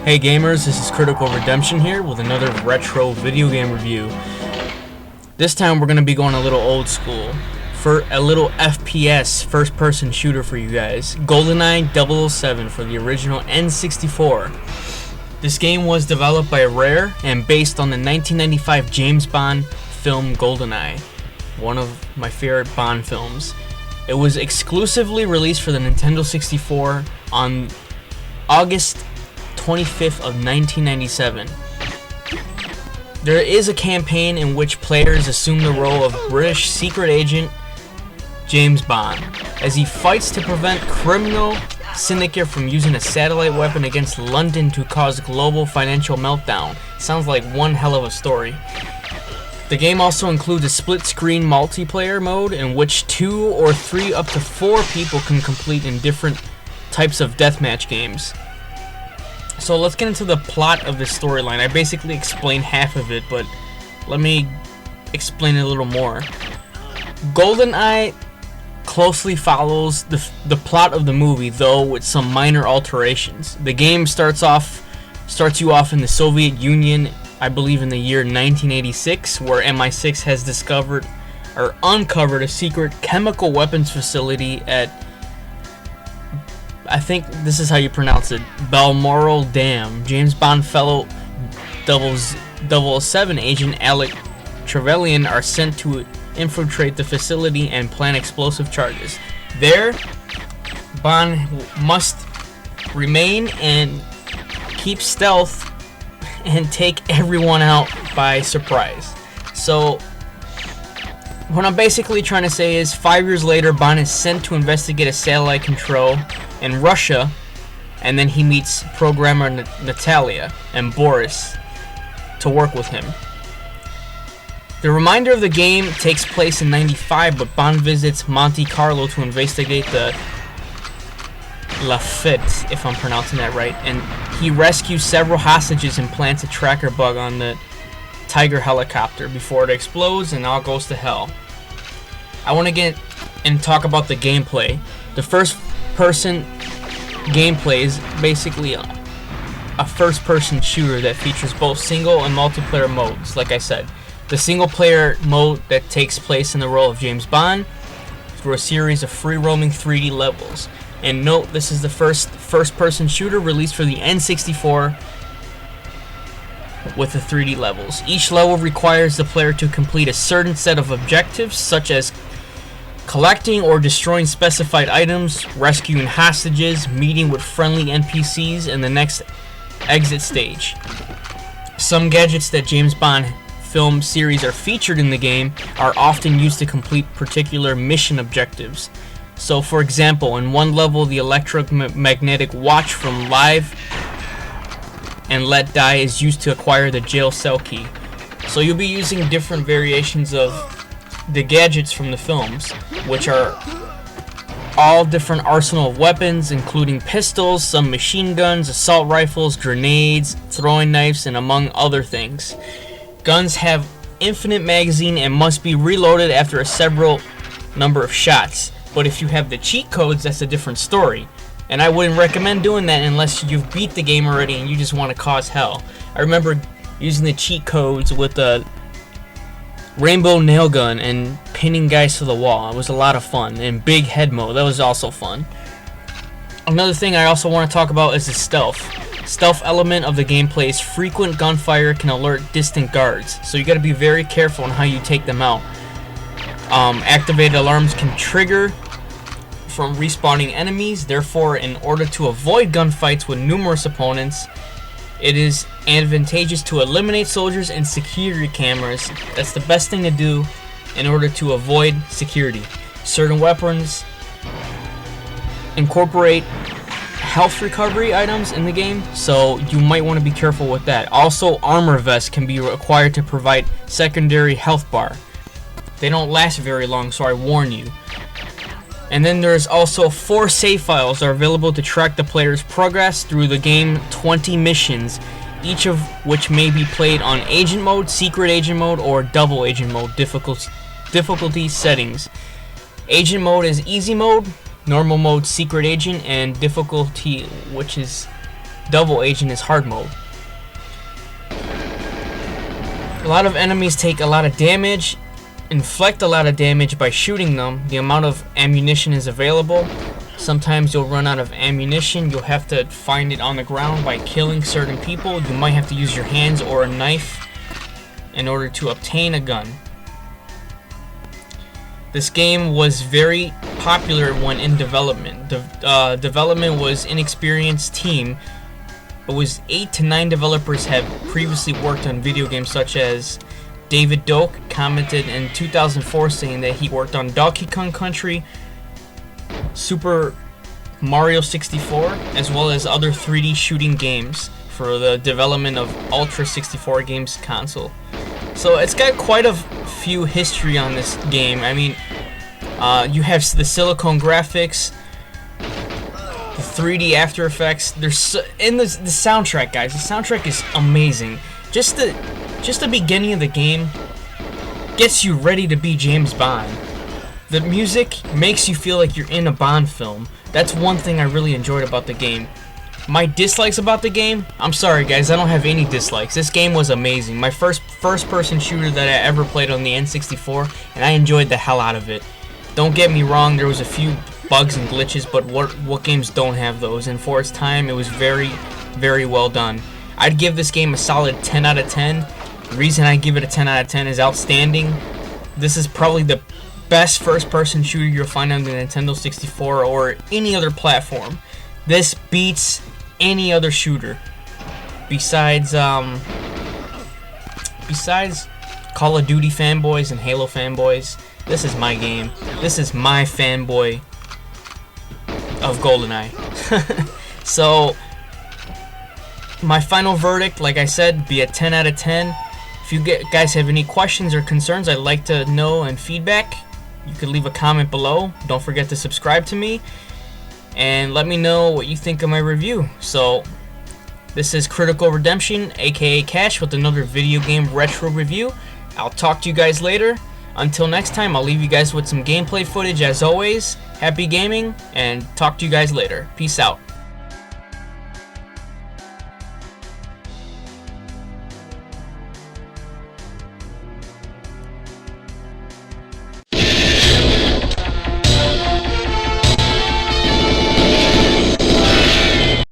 Hey gamers, this is Critical Redemption here with another retro video game review. This time we're going to be going a little old school for a little FPS first person shooter for you guys. Goldeneye 007 for the original N64. This game was developed by Rare and based on the 1995 James Bond film Goldeneye, one of my favorite Bond films. It was exclusively released for the Nintendo 64 on August 25th of 1997. There is a campaign in which players assume the role of British secret agent James Bond as he fights to prevent criminal syndicate from using a satellite weapon against London to cause global financial meltdown. Sounds like one hell of a story. The game also includes a split-screen multiplayer mode in which 2 or 3 up to 4 people can complete in different types of deathmatch games. So let's get into the plot of this storyline. I basically explained half of it, but let me explain it a little more. Goldeneye closely follows the plot of the movie, though with some minor alterations. The game starts you off in the Soviet Union, I believe in the year 1986, where MI6 has discovered or uncovered a secret chemical weapons facility at, I think this is how you pronounce it, Balmoral Dam. James Bond fellow 007 agent Alec Trevelyan are sent to infiltrate the facility and plant explosive charges. There, Bond must remain and keep stealth and take everyone out by surprise. So what I'm basically trying to say is 5 years later, Bond is sent to investigate a satellite control in Russia, and then he meets programmer Natalia and Boris to work with him. The remainder of the game takes place in '95, but Bond visits Monte Carlo to investigate the Lafitte, if I'm pronouncing that right, and he rescues several hostages and plants a tracker bug on the Tiger helicopter before it explodes and all goes to hell. I want to get and talk about the gameplay. The first person gameplay is basically a first person shooter that features both single and multiplayer modes. Like I said, the single player mode that takes place in the role of James Bond through a series of free roaming 3D levels. And note, this is the first person shooter released for the N64 with the 3D levels. Each level requires the player to complete a certain set of objectives, such as collecting or destroying specified items, rescuing hostages, meeting with friendly NPCs in the next exit stage. Some gadgets that James Bond film series are featured in the game are often used to complete particular mission objectives. So for example, in one level, the electromagnetic watch from Live and Let Die is used to acquire the jail cell key. So you'll be using different variations of the gadgets from the films, which are all different arsenal of weapons, including pistols, some machine guns, assault rifles, grenades, throwing knives, and among other things. Guns have infinite magazine and must be reloaded after a several number of shots. But if you have the cheat codes, that's a different story. And I wouldn't recommend doing that unless you've beat the game already and you just want to cause hell. I remember using the cheat codes with the rainbow nail gun and pinning guys to the wall. It was a lot of fun. And big head mode, that was also fun. Another thing I also want to talk about is the stealth. Stealth element of the gameplay is frequent gunfire can alert distant guards, so you got to be very careful on how you take them out. Activated alarms can trigger from respawning enemies. Therefore, in order to avoid gunfights with numerous opponents, it is advantageous to eliminate soldiers and security cameras. That's the best thing to do in order to avoid security. Certain weapons incorporate health recovery items in the game, so you might want to be careful with that. Also, armor vests can be required to provide secondary health bar. They don't last very long, so I warn you. And then there's also 4 save files that are available to track the player's progress through the game, 20 missions, each of which may be played on agent mode, secret agent mode, or double agent mode difficulty settings. Agent mode is easy mode, normal mode secret agent, and difficulty, which is Double Agent is hard mode. A lot of enemies take a lot of damage, inflict a lot of damage by shooting them. The amount of ammunition is available. Sometimes you'll run out of ammunition. You'll have to find it on the ground by killing certain people. You might have to use your hands or a knife in order to obtain a gun. This game was very popular when in development. Development was inexperienced team. It was 8 to 9 developers have previously worked on video games, such as David Doak commented in 2004 saying that he worked on Donkey Kong Country, Super Mario 64, as well as other 3D shooting games for the development of Ultra 64 games console. So it's got quite a few history on this game. I mean, you have the silicone graphics, the 3D After Effects. There's in the soundtrack, guys. The soundtrack is amazing. Just the beginning of the game gets you ready to be James Bond. The music makes you feel like you're in a Bond film. That's one thing I really enjoyed about the game. My dislikes about the game, I'm sorry guys, I don't have any dislikes. This game was amazing. My first person shooter that I ever played on the N64, and I enjoyed the hell out of it. Don't get me wrong, there was a few bugs and glitches, but what games don't have those? And for its time, it was very, very well done. I'd give this game a solid 10 out of 10. The reason I give it a 10 out of 10 is outstanding. This is probably the best first-person shooter you'll find on the Nintendo 64 or any other platform. This beats any other shooter besides Call of Duty fanboys and Halo fanboys. This is my game. This is my fanboy of Goldeneye. So my final verdict, like I said, be a 10 out of 10. If you guys have any questions or concerns I'd like to know and feedback, you could leave a comment below. Don't forget to subscribe to me and let me know what you think of my review. So this is Critical Redemption, aka Cash, with another video game retro review. I'll talk to you guys later. Until next time, I'll leave you guys with some gameplay footage as always. Happy gaming, and talk to you guys later. Peace out.